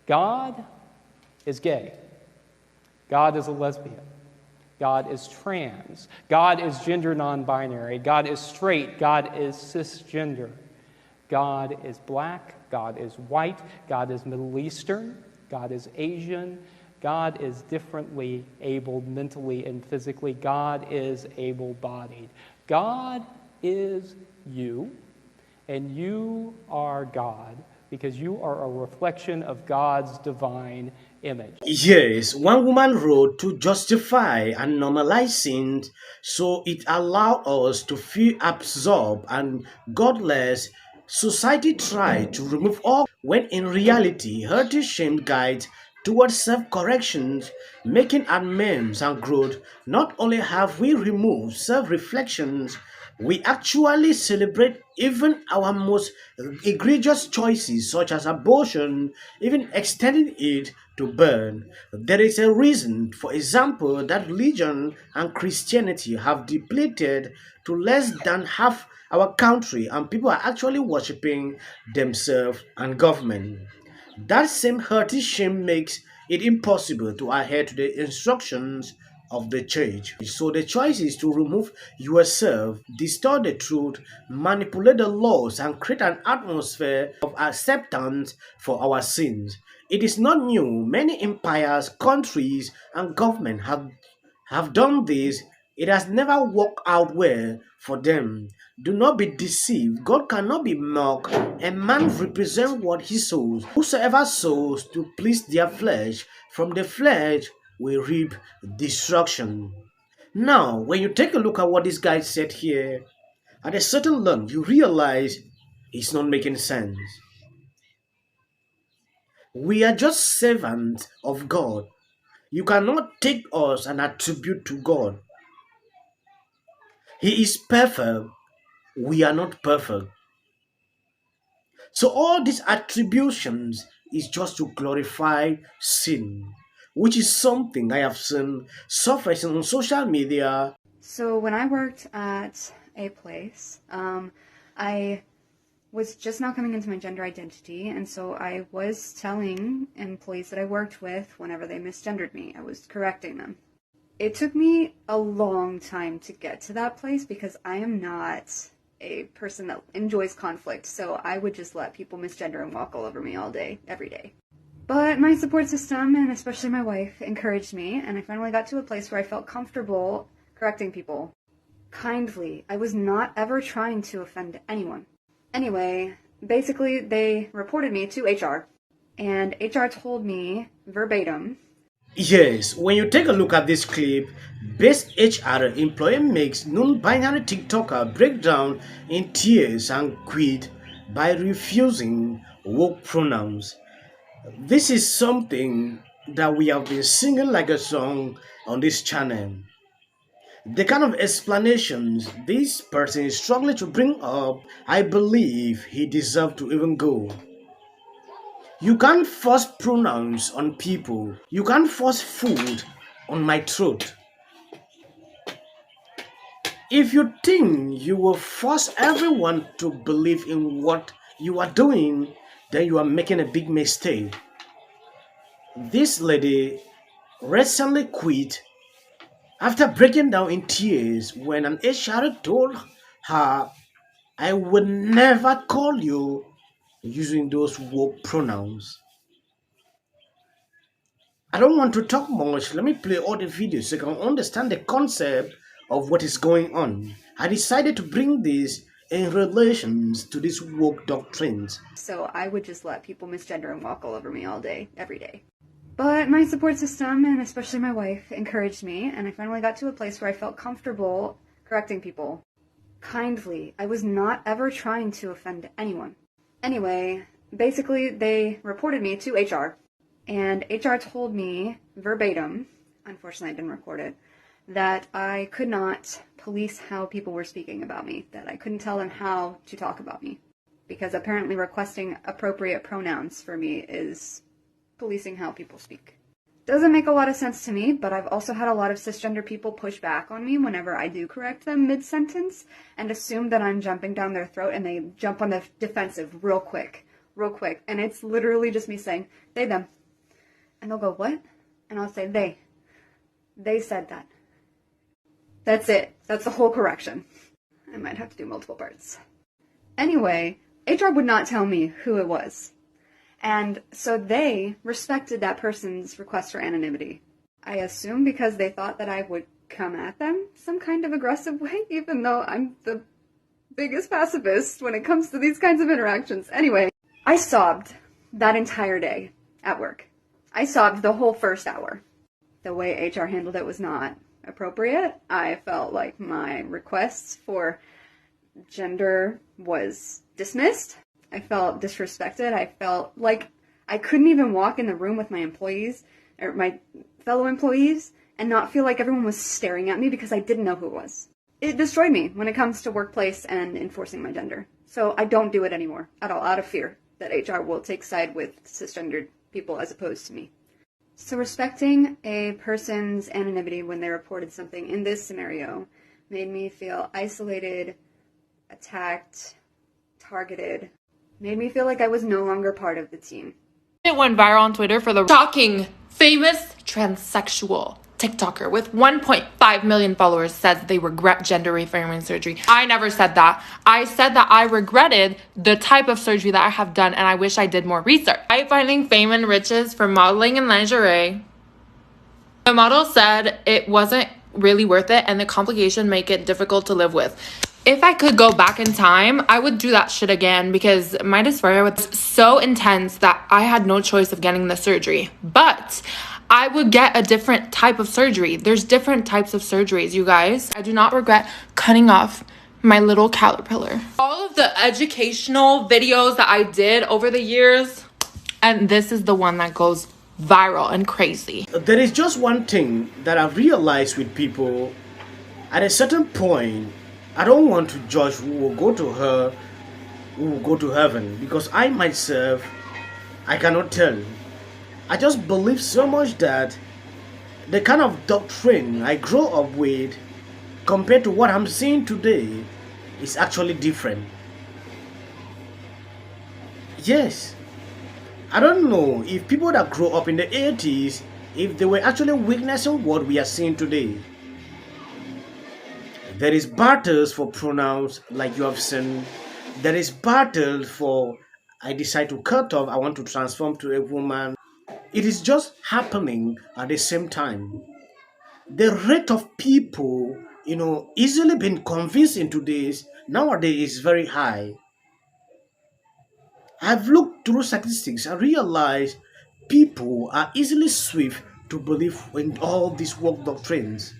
God is gay. God is a lesbian. God is trans. God is gender non-binary. God is straight. God is cisgender. God is black. God is white. God is Middle Eastern. God is Asian. God is differently abled mentally and physically. God is able-bodied. God is you, and you are God because you are a reflection of God's divine image. Yes, one woman wrote to justify and normalize sin, so it allowed us to feel absorbed and godless. Society tried to remove all when in reality healthy shame guides towards self-correction, making amends and growth. Not only have we removed self-reflections, we actually celebrate even our most egregious choices, such as abortion, even extending it to burn. There is a reason, for example, that religion and Christianity have depleted to less than half our country, and people are actually worshiping themselves and government. That same hurty shame makes it impossible to adhere to the instructions of the church. So the choice is to remove yourself, distort the truth, manipulate the laws, and create an atmosphere of acceptance for our sins. It is not new. Many empires, countries, and governments have done this. It has never worked out well for them. Do not be deceived. God cannot be mocked. A man represents what he sows. Whosoever sows to please their flesh, from the flesh will reap destruction. Now, when you take a look at what this guy said here, at a certain level, you realize it's not making sense. We are just servants of God. You cannot take us and attribute to God. He is perfect. We are not perfect. So all these attributions is just to glorify sin, which is something I have seen surfacing on social media. So when I worked at a place, I was just now coming into my gender identity, and so I was telling employees that I worked with whenever they misgendered me, I was correcting them. It took me a long time to get to that place because I am not a person that enjoys conflict, so I would just let people misgender and walk all over me all day, every day. But my support system, and especially my wife, encouraged me, and I finally got to a place where I felt comfortable correcting people. Kindly. I was not ever trying to offend anyone. Anyway, basically, they reported me to HR, and HR told me verbatim. Yes, when you take a look at this clip, best HR employee makes non-binary TikToker break down in tears and quit by refusing woke pronouns. This is something that we have been singing like a song on this channel. The kind of explanations this person is struggling to bring up, I believe he deserves to even go. You can't force pronouns on people. You can't force food on my throat. If you think you will force everyone to believe in what you are doing, then you are making a big mistake. This lady recently quit after breaking down in tears when an HR told her, I would never call you using those woke pronouns. I don't want to talk much. Let me play all the videos so you can understand the concept of what is going on. I decided to bring this in relations to these woke doctrines. So I would just let people misgender and walk all over me all day, every day. But my support system, and especially my wife, encouraged me, and I finally got to a place where I felt comfortable correcting people. Kindly. I was not ever trying to offend anyone. Anyway, basically, they reported me to HR, and HR told me verbatim, unfortunately I didn't record it, that I could not police how people were speaking about me, that I couldn't tell them how to talk about me, because apparently requesting appropriate pronouns for me is policing how people speak. Doesn't make a lot of sense to me, but I've also had a lot of cisgender people push back on me whenever I do correct them mid-sentence and assume that I'm jumping down their throat, and they jump on the defensive real quick real quick. And it's literally just me saying, they, them. And they'll go, what? And I'll say, they. They said that. That's it. That's the whole correction. I might have to do multiple parts. Anyway, HR would not tell me who it was. And so they respected that person's request for anonymity. I assume because they thought that I would come at them some kind of aggressive way, even though I'm the biggest pacifist when it comes to these kinds of interactions. Anyway, I sobbed that entire day at work. I sobbed the whole first hour. The way HR handled it was not appropriate. I felt like my requests for gender was dismissed. I felt disrespected. I felt like I couldn't even walk in the room with my employees or my fellow employees and not feel like everyone was staring at me because I didn't know who it was. It destroyed me when it comes to workplace and enforcing my gender. So I don't do it anymore at all, out of fear that HR will take side with cisgendered people as opposed to me. So respecting a person's anonymity when they reported something in this scenario made me feel isolated, attacked, targeted, made me feel like I was no longer part of the team. It went viral on Twitter for the shocking, famous transsexual TikToker with 1.5 million followers says they regret gender reaffirming surgery. I never said that. I said that I regretted the type of surgery that I have done and I wish I did more research. I finding fame and riches from modeling and lingerie. The model said it wasn't really worth it and the complication make it difficult to live with. If I could go back in time, I would do that shit again because my dysphoria was so intense that I had no choice of getting the surgery. But I would get a different type of surgery. There's different types of surgeries, you guys. I do not regret cutting off my little caterpillar. All of the educational videos that I did over the years, and this is the one that goes viral and crazy. There is just one thing that I've realized with people. At a certain point, I don't want to judge who will go to hell, who will go to heaven, because I myself, I cannot tell. I just believe so much that the kind of doctrine I grew up with compared to what I'm seeing today is actually different. Yes, I don't know if people that grew up in the 80s, if they were actually witnessing what we are seeing today. There is battles for pronouns like you have seen. There is battles for I decide to cut off, I want to transform to a woman. It is just happening at the same time. The rate of people, easily being convinced into this nowadays is very high. I've looked through statistics and realized people are easily swift to believe in all these woke doctrines.